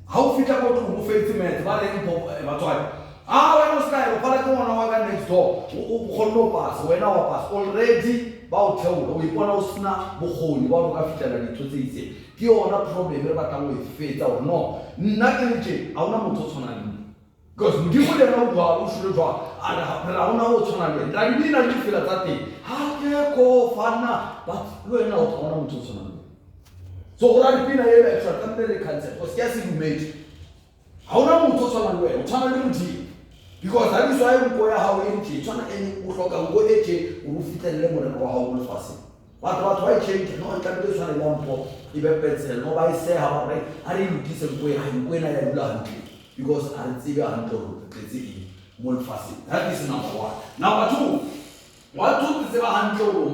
How fit about to faithment, but when style, Palagon next door, who pass, when our pass already about tell, we want to snap, Bohon, about African to say, you are not problem about with faith or no, nothing, I want to turn because you would know who should draw, and I want to turn I didn't feel that thing. How can I call Fana, but we're not on to turn. So what I've been able to extraordinary concept was guessing made. How now to turn away, turn because that is why we go how empty, turn any work and go edge, we fit a lemon or how we fast. But why change? No, I can't do something one even better. Nobody say how I didn't disagree. I'm going to learn because I'm still a more fast. That is number one. Number two, what took the handle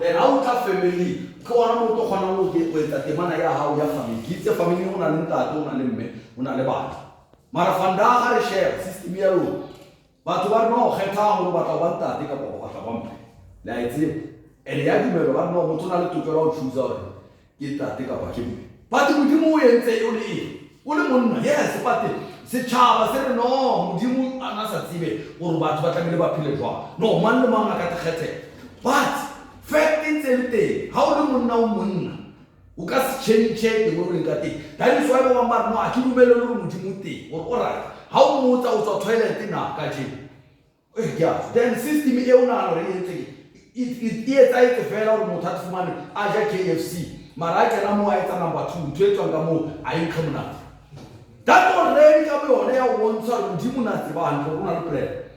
then outer family. Kawan mo to kana mo get with that mana ya how ya family. Kids ya family mo na nta to na lemme, una lebat. Marafanda har share system ya ro. But war no kheta mo batawanta tika po batawampe. La iti ele ya dimelo war no mutuna le tukero chuza kita tika pa kimbe. But mudimu yenze uli. Uli monna yes but se chava se no mudimu anasa tsibe uri batho ba tlamile ba phile jwa. No man le mang ka khete. But fact is everything. How do you know? You can change the way you got it. That is why we want to know. I can't believe you. Alright. How much out of toilet in a kitchen? Yeah. Then system is not really. It is like the fellow who has money. I just KFC. Maraja na mo item number 2. Tweet on the mo. I am coming out. That already come on there. One sort of dimuna tiba and corona bread.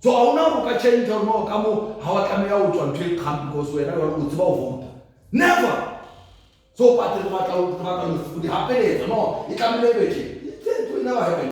So I now look at change or no come how I come out on trade camp because we never would vote. Never. So but the matter would happen. No, it can never change. It never happen.